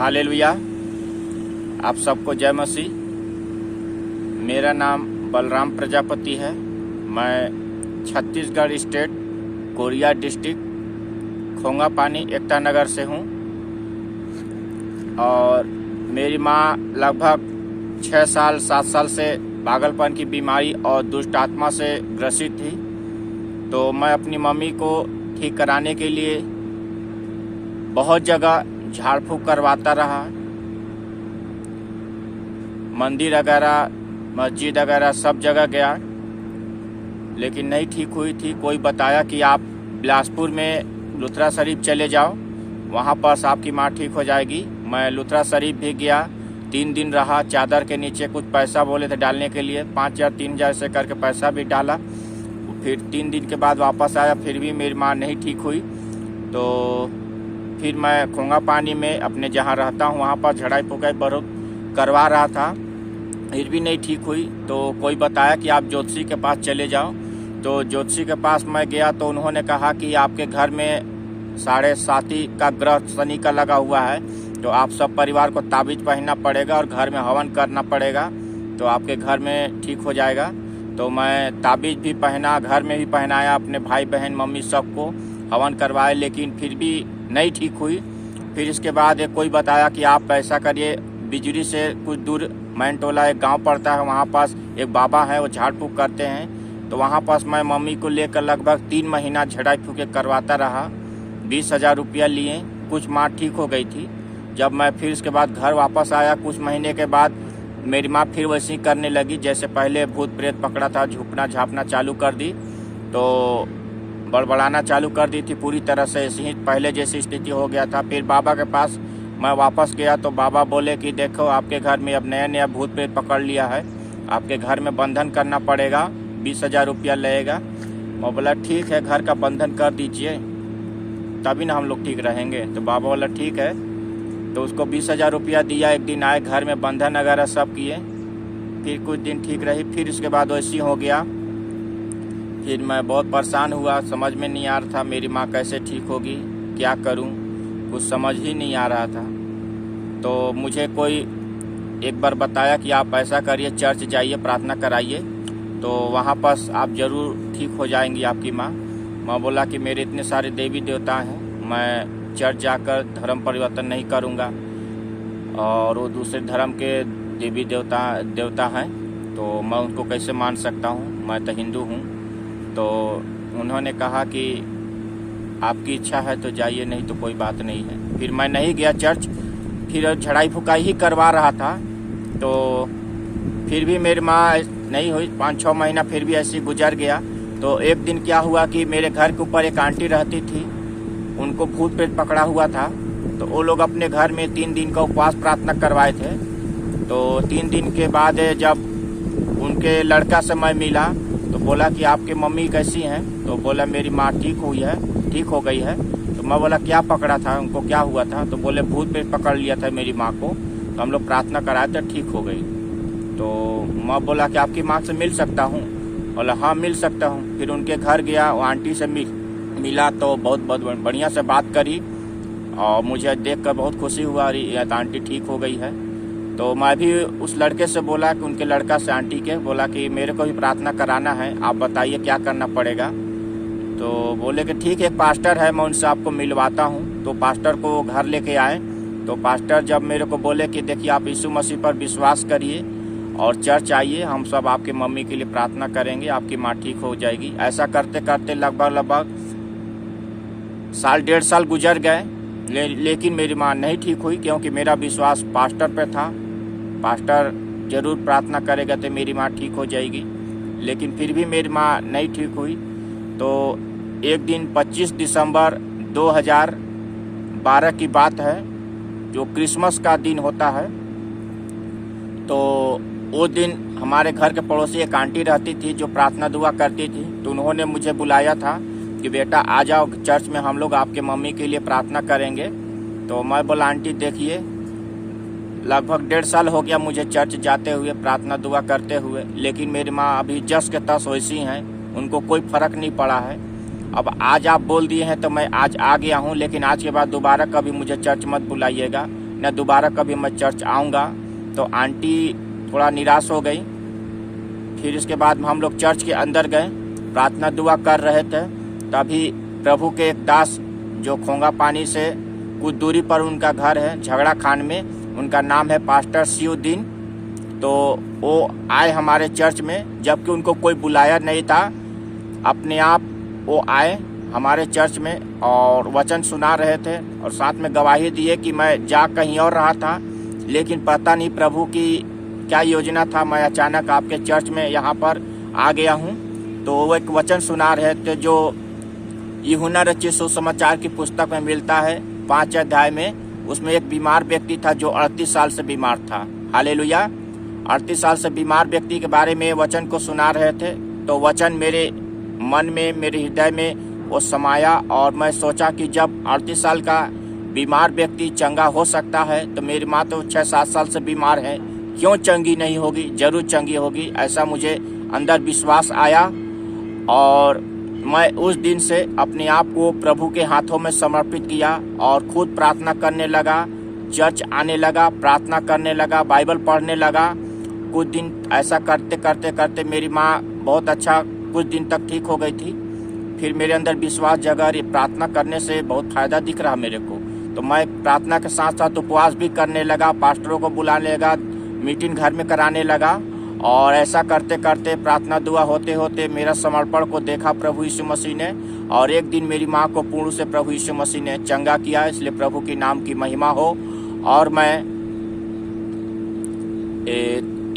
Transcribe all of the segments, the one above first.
Hallelujah. आप सबको जय मसीह। मेरा नाम बलराम प्रजापति है। मैं छत्तीसगढ़ स्टेट कोरिया डिस्ट्रिक्ट खोंगापानी एकता नगर से हूँ और मेरी माँ लगभग 6 साल 7 साल से पागलपन की बीमारी और दुष्ट आत्मा से ग्रसित थी। तो मैं अपनी मम्मी को ठीक कराने के लिए बहुत जगह झाड़ फूँक करवाता रहा, मंदिर वगैरह मस्जिद वगैरह सब जगह गया, लेकिन नहीं ठीक हुई थी। कोई बताया कि आप बिलासपुर में लुथरा शरीफ चले जाओ, वहाँ पर आपकी माँ ठीक हो जाएगी। मैं लुथरा शरीफ भी गया, 3 दिन रहा। चादर के नीचे कुछ पैसा बोले थे डालने के लिए, 5,000 3,000 ऐसे करके पैसा भी डाला। फिर 3 दिन के बाद वापस आया, फिर भी मेरी माँ नहीं ठीक हुई। तो फिर मैं खोंगापानी में अपने जहाँ रहता हूँ वहाँ पर झड़ाई फुकाई बहुत करवा रहा था, फिर भी नहीं ठीक हुई। तो कोई बताया कि आप ज्योतिषी के पास चले जाओ। तो ज्योतिषी के पास मैं गया तो उन्होंने कहा कि आपके घर में 7.5 का ग्रह शनि का लगा हुआ है, तो आप सब परिवार को ताबीज़ पहनना पड़ेगा और घर में हवन करना पड़ेगा, तो आपके घर में ठीक हो जाएगा। तो मैं ताबीज़ भी पहना, घर में भी पहनाया, अपने भाई बहन मम्मी सबको हवन करवाए, लेकिन फिर भी नहीं ठीक हुई। फिर इसके बाद एक कोई बताया कि आप ऐसा करिए, बिजली से कुछ दूर मैनटोला एक गांव पड़ता है, वहाँ पास एक बाबा है, वो झाड़ फूँक करते हैं। तो वहाँ पास मैं मम्मी को लेकर लगभग 3 महीना झड़ाई फूँके करवाता रहा। 20,000 रुपया लिए, कुछ माँ ठीक हो गई थी। जब मैं फिर इसके बाद घर वापस आया कुछ महीने के बाद, मेरी माँ फिर वैसे ही करने लगी जैसे पहले भूत प्रेत पकड़ा था, झुकना झापना चालू कर दी, तो बड़बड़ाना चालू कर दी थी पूरी तरह से, ऐसे ही पहले जैसी स्थिति हो गया था। फिर बाबा के पास मैं वापस गया तो बाबा बोले कि देखो आपके घर में अब नया नया भूत प्रेत पकड़ लिया है, आपके घर में बंधन करना पड़ेगा, 20,000 रुपया लगेगा। मैं बोला ठीक है, घर का बंधन कर दीजिए तभी ना हम लोग ठीक रहेंगे। तो बाबा बोला ठीक है, तो उसको 20,000 रुपया दिया। एक दिन आए घर में बंधन वगैरह सब किए, फिर कुछ दिन ठीक रही, फिर उसके बाद वैसी हो गया। फिर मैं बहुत परेशान हुआ, समझ में नहीं आ रहा था मेरी माँ कैसे ठीक होगी, क्या करूं, कुछ समझ ही नहीं आ रहा था। तो मुझे कोई एक बार बताया कि आप ऐसा करिए, चर्च जाइए, प्रार्थना कराइए, तो वहाँ पर आप ज़रूर ठीक हो जाएंगी आपकी माँ। मैं बोला कि मेरे इतने सारे देवी देवता हैं, मैं चर्च जाकर धर्म परिवर्तन नहीं करूँगा, और वो दूसरे धर्म के देवी देवता हैं तो मैं उनको कैसे मान सकता हूँ, मैं तो हिंदू हूँ। तो उन्होंने कहा कि आपकी इच्छा है तो जाइए, नहीं तो कोई बात नहीं है। फिर मैं नहीं गया चर्च, फिर झड़ाई फुकाई ही करवा रहा था, तो फिर भी मेरी माँ नहीं हुई। 5-6 महीना फिर भी ऐसे गुजर गया। तो एक दिन क्या हुआ कि मेरे घर के ऊपर एक आंटी रहती थी, उनको भूत प्रेत पकड़ा हुआ था, तो वो लोग अपने घर में 3 दिन का उपवास प्रार्थना करवाए थे। तो 3 दिन के बाद जब उनके लड़का से मैं मिला तो बोला कि आपकी मम्मी कैसी हैं, तो बोला मेरी माँ ठीक हो गई है। तो मैं बोला क्या पकड़ा था, उनको क्या हुआ था, तो बोले भूत प्रेत पकड़ लिया था मेरी माँ को, तो हम लोग प्रार्थना कराए तो ठीक हो गई। तो मैं बोला कि आपकी माँ से मिल सकता हूँ, बोला हाँ मिल सकता हूँ। फिर उनके घर गया, वो आंटी से मिला तो बहुत बढ़िया से बात करी और मुझे देख कर बहुत खुशी हुआ, यह आंटी ठीक हो गई है। तो मैं भी उस लड़के से बोला कि उनके लड़का से आंटी के बोला कि मेरे को भी प्रार्थना कराना है, आप बताइए क्या करना पड़ेगा। तो बोले कि ठीक है, एक पास्टर है, मैं उनसे आपको मिलवाता हूँ। तो पास्टर को घर लेके आए। तो पास्टर जब मेरे को बोले कि देखिए आप यीशु मसीह पर विश्वास करिए और चर्च आइए, हम सब आपकी मम्मी के लिए प्रार्थना करेंगे, आपकी माँ ठीक हो जाएगी। ऐसा करते करते लगभग 1.5 साल गुजर गए, लेकिन मेरी माँ नहीं ठीक हुई, क्योंकि मेरा विश्वास पास्टर पे था, पास्टर जरूर प्रार्थना करेगा तो मेरी माँ ठीक हो जाएगी। लेकिन फिर भी मेरी माँ नहीं ठीक हुई। तो एक दिन 25 दिसंबर 2012 की बात है, जो क्रिसमस का दिन होता है, तो वो दिन हमारे घर के पड़ोसी एक आंटी रहती थी जो प्रार्थना दुआ करती थी। तो उन्होंने मुझे बुलाया था कि बेटा आ जाओ चर्च में, हम लोग आपके मम्मी के लिए प्रार्थना करेंगे। तो मैं बोला आंटी देखिए, लगभग 1.5 साल हो गया मुझे चर्च जाते हुए, प्रार्थना दुआ करते हुए, लेकिन मेरी माँ अभी जस के तस वैसी हैं, उनको कोई फर्क नहीं पड़ा है। अब आज आप बोल दिए हैं तो मैं आज आ गया हूँ, लेकिन आज के बाद दोबारा कभी मुझे चर्च मत बुलाइएगा, न दोबारा कभी मैं चर्च आऊँगा। तो आंटी थोड़ा निराश हो गई। फिर इसके बाद हम लोग चर्च के अंदर गए, प्रार्थना दुआ कर रहे थे। तभी प्रभु के एक दास जो खोंगा पानी से कुछ दूरी पर उनका घर है, झगड़ा खान में, उनका नाम है पास्टर सियुद्दीन। तो वो आए हमारे चर्च में, जबकि उनको कोई बुलाया नहीं था, अपने आप वो आए हमारे चर्च में और वचन सुना रहे थे और साथ में गवाही दिए कि मैं जा कहीं और रहा था, लेकिन पता नहीं प्रभु की क्या योजना था, मैं अचानक आपके चर्च में यहाँ पर आ गया हूँ। तो वो एक वचन सुना रहे थे जो यूहन्ना रचित सुसमाचार की पुस्तक में मिलता है 5 अध्याय में। उसमें एक बीमार व्यक्ति था जो 38 साल से बीमार था। हालेलुया। 38 साल से बीमार व्यक्ति के बारे में वचन को सुना रहे थे। तो वचन मेरे मन में, मेरे हृदय में वो समाया और मैं सोचा कि जब 38 साल का बीमार व्यक्ति चंगा हो सकता है तो मेरी माँ तो 6-7 साल से बीमार है, क्यों चंगी नहीं होगी? जरूर चंगी होगी, ऐसा मुझे अंदर विश्वास आया। और मैं उस दिन से अपने आप को प्रभु के हाथों में समर्पित किया और खुद प्रार्थना करने लगा, चर्च आने लगा, प्रार्थना करने लगा, बाइबल पढ़ने लगा। कुछ दिन ऐसा करते करते करते मेरी माँ बहुत अच्छा कुछ दिन तक ठीक हो गई थी। फिर मेरे अंदर विश्वास जगा, प्रार्थना करने से बहुत फायदा दिख रहा मेरे को। तो मैं प्रार्थना के साथ साथ उपवास भी करने लगा, पास्टरों को बुलाने लगा, मीटिंग घर में कराने लगा। और ऐसा करते करते, प्रार्थना दुआ होते होते मेरा समर्पण को देखा प्रभु यीशु मसीह ने। और एक दिन मेरी माँ को पूर्ण से प्रभु यीशु मसीह ने चंगा किया, इसलिए प्रभु के नाम की महिमा हो। और मैं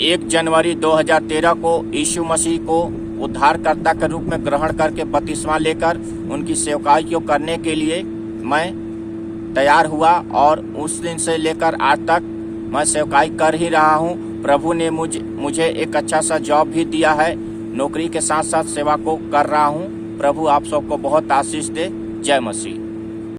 1 जनवरी 2013 को यीशु मसीह को उद्धारकर्ता के रूप में ग्रहण करके बपतिस्मा लेकर उनकी सेवकाई को करने के लिए मैं तैयार हुआ। और उस दिन से लेकर आज तक मैं सेवकाई कर ही रहा हूँ। प्रभु ने मुझे एक अच्छा सा जॉब भी दिया है, नौकरी के साथ साथ सेवा को कर रहा हूँ। प्रभु आप सबको बहुत आशीष दे। जय मसीह।